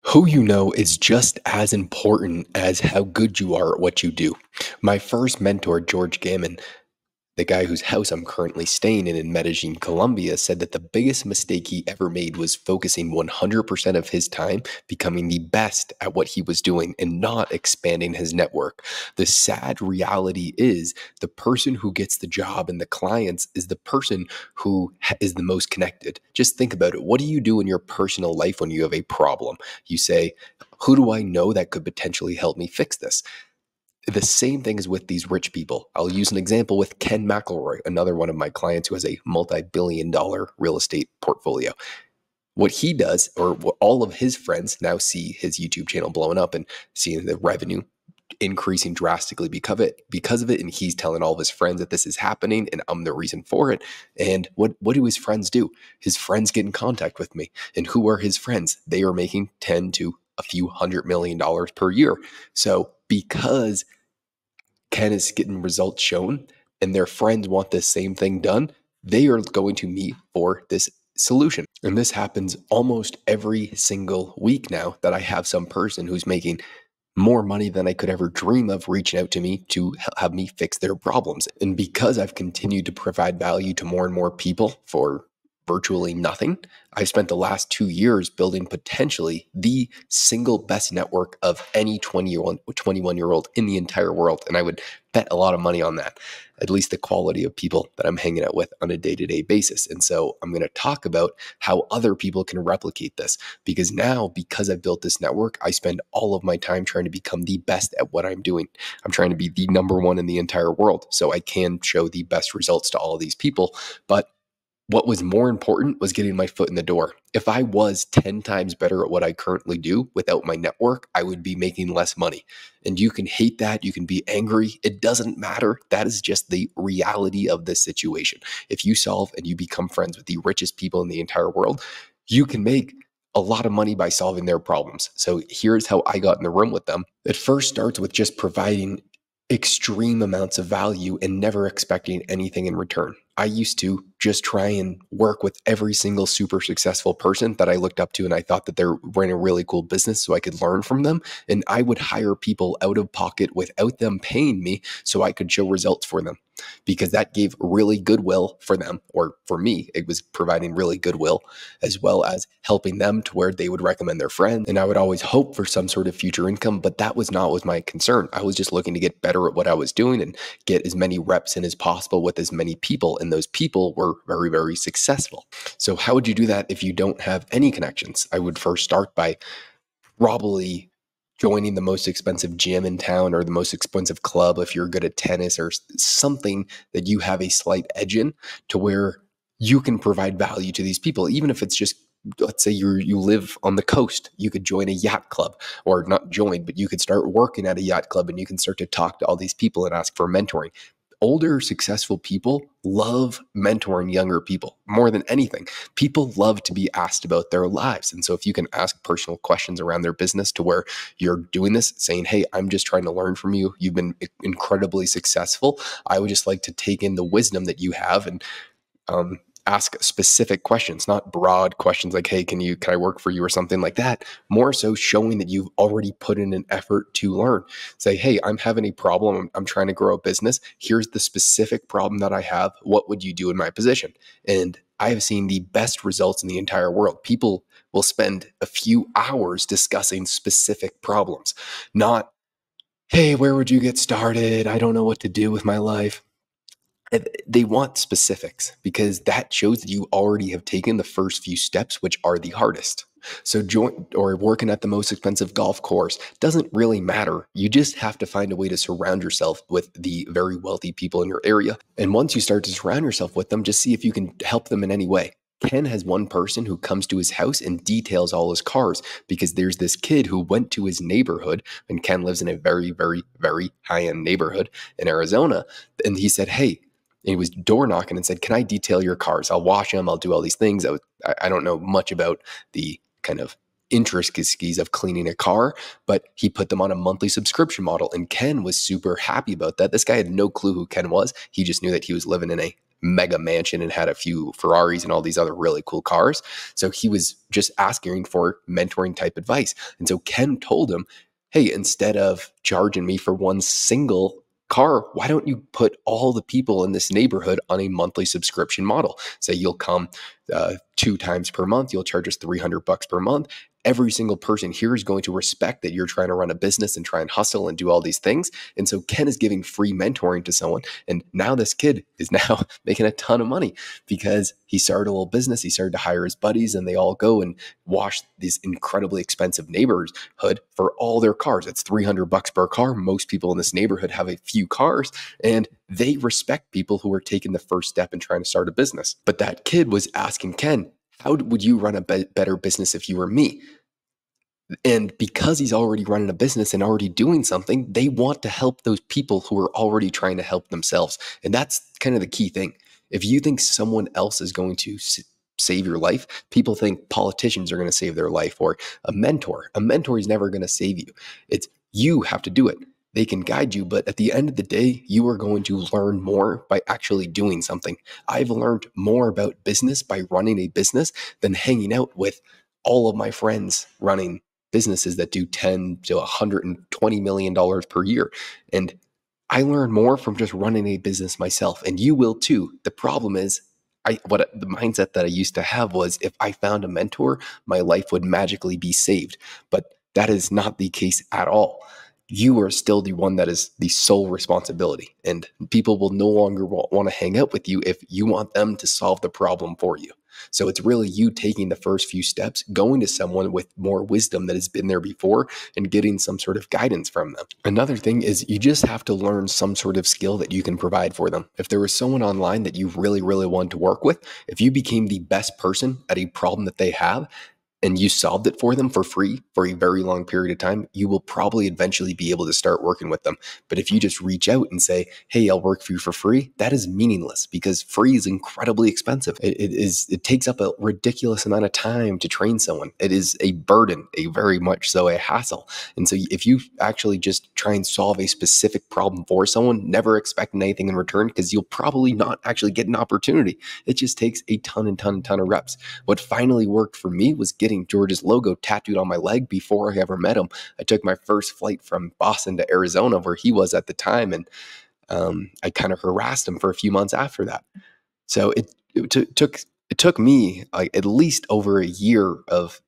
Who you know is just as important as how good you are at what you do. My first mentor, George Gammon, the guy whose house I'm currently staying in Medellin, Colombia, said that the biggest mistake he ever made was focusing 100% of his time becoming the best at what he was doing and not expanding his network. The sad reality is the person who gets the job and the clients is the person who is the most connected. Just think about it. What do you do in your personal life when you have a problem? You say, who do I know that could potentially help me fix this? The same thing is with these rich people. I'll use an example with Ken McElroy, another one of my clients who has a multi-billion-dollar real estate portfolio. What he does, or what all of his friends now see his YouTube channel blowing up and seeing the revenue increasing drastically because of it, and he's telling all of his friends that this is happening and I'm the reason for it. And what do his friends do? His friends get in contact with me. And who are his friends? They are making 10 to a few $100 million per year. So because Ken is getting results shown and their friends want the same thing done, they are going to meet for this solution. And this happens almost every single week now that I have some person who's making more money than I could ever dream of reaching out to me to have me fix their problems. And because I've continued to provide value to more and more people for virtually nothing, I spent the last 2 years building potentially the single best network of any 21-year-old in the entire world. And I would bet a lot of money on that, at least the quality of people that I'm hanging out with on a day-to-day basis. And so I'm going to talk about how other people can replicate this, because now, because I've built this network, I spend all of my time trying to become the best at what I'm doing. I'm trying to be the number one in the entire world so I can show the best results to all of these people. But what was more important was getting my foot in the door. If I was 10 times better at what I currently do without my network, I would be making less money. And you can hate that. You can be angry. It doesn't matter. That is just the reality of this situation. If you solve and you become friends with the richest people in the entire world, you can make a lot of money by solving their problems. So here's how I got in the room with them. It first starts with just providing extreme amounts of value and never expecting anything in return. I used to just try and work with every single super successful person that I looked up to, and I thought that they're running a really cool business so I could learn from them. And I would hire people out of pocket without them paying me so I could show results for them, because that gave really goodwill for them, or for me, it was providing really goodwill, as well as helping them to where they would recommend their friends. And I would always hope for some sort of future income, but that was not my concern. I was just looking to get better at what I was doing and get as many reps in as possible with as many people. And those people were very, very successful. So how would you do that if you don't have any connections? I would first start by probably joining the most expensive gym in town or the most expensive club if you're good at tennis, or something that you have a slight edge in, to where you can provide value to these people. Even if it's just, let's say you live on the coast, you could join a yacht club, or not join, but you could start working at a yacht club and you can start to talk to all these people and ask for mentoring. Older, successful people love mentoring younger people more than anything. People love to be asked about their lives. And so if you can ask personal questions around their business to where you're doing this, saying, hey, I'm just trying to learn from you. You've been incredibly successful. I would just like to take in the wisdom that you have and ask specific questions, not broad questions like, hey, can I work for you or something like that? More so showing that you've already put in an effort to learn. Say, hey, I'm having a problem. I'm trying to grow a business. Here's the specific problem that I have. What would you do in my position? And I have seen the best results in the entire world. People will spend a few hours discussing specific problems, not, hey, where would you get started? I don't know what to do with my life. They want specifics, because that shows that you already have taken the first few steps, which are the hardest. So join or working at the most expensive golf course doesn't really matter. You just have to find a way to surround yourself with the very wealthy people in your area. And once you start to surround yourself with them, just see if you can help them in any way. Ken has one person who comes to his house and details all his cars, because there's this kid who went to his neighborhood, and Ken lives in a very, very, very high-end neighborhood in Arizona. And he said, hey, and he was door knocking and said, can I detail your cars? I'll wash them. I'll do all these things. I don't know much about the kind of intricacies of cleaning a car, but he put them on a monthly subscription model. And Ken was super happy about that. This guy had no clue who Ken was. He just knew that he was living in a mega mansion and had a few Ferraris and all these other really cool cars. So he was just asking for mentoring type advice. And so Ken told him, hey, instead of charging me for one single car, why don't you put all the people in this neighborhood on a monthly subscription model? Say you'll come 2 times per month, you'll charge us $300 per month. Every single person here is going to respect that you're trying to run a business and try and hustle and do all these things. And so Ken is giving free mentoring to someone. And now this kid is now making a ton of money because he started a little business. He started to hire his buddies and they all go and wash this incredibly expensive neighborhood for all their cars. It's $300 per car. Most people in this neighborhood have a few cars and they respect people who are taking the first step and trying to start a business. But that kid was asking Ken, how would you run a better business if you were me? And because he's already running a business and already doing something, they want to help those people who are already trying to help themselves. And that's kind of the key thing. If you think someone else is going to save your life, people think politicians are going to save their life or a mentor. A mentor is never going to save you. It's you have to do it. They can guide you, but at the end of the day, you are going to learn more by actually doing something. I've learned more about business by running a business than hanging out with all of my friends running businesses that do $10 to $120 million per year. And I learn more from just running a business myself, and you will too. The problem is, the mindset that I used to have was if I found a mentor, my life would magically be saved. But that is not the case at all. You are still the one that is the sole responsibility, and people will no longer want to hang out with you if you want them to solve the problem for you. So it's really you taking the first few steps, going to someone with more wisdom that has been there before and getting some sort of guidance from them. Another thing is you just have to learn some sort of skill that you can provide for them. If there was someone online that you really, really wanted to work with, if you became the best person at a problem that they have, and you solved it for them for free for a very long period of time, you will probably eventually be able to start working with them. But if you just reach out and say, hey, I'll work for you for free, that is meaningless because free is incredibly expensive. It takes up a ridiculous amount of time to train someone. It is a burden, a very much so a hassle. And so if you actually just try and solve a specific problem for someone, never expecting anything in return, because you'll probably not actually get an opportunity. It just takes a ton of reps. What finally worked for me was getting George's logo tattooed on my leg before I ever met him. I took my first flight from Boston to Arizona, where he was at the time, and I kind of harassed him for a few months after that. So it took me like at least over a year of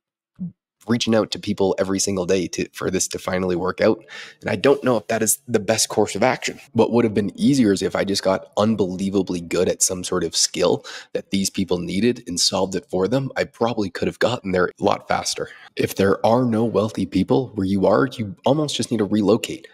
reaching out to people every single day for this to finally work out. And I don't know if that is the best course of action. What would have been easier is if I just got unbelievably good at some sort of skill that these people needed and solved it for them. I probably could have gotten there a lot faster. If there are no wealthy people where you are, you almost just need to relocate,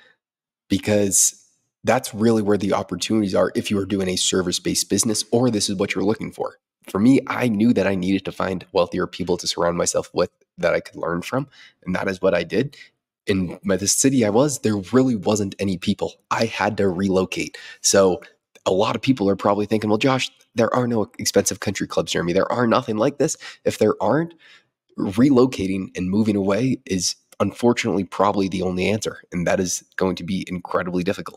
because that's really where the opportunities are if you are doing a service-based business or this is what you're looking for. For me, I knew that I needed to find wealthier people to surround myself with that I could learn from, and that is what I did. In the city I was, there really wasn't any people. I had to relocate. So a lot of people are probably thinking, well, Josh, there are no expensive country clubs near me. There are nothing like this. If there aren't, relocating and moving away is unfortunately probably the only answer, and that is going to be incredibly difficult.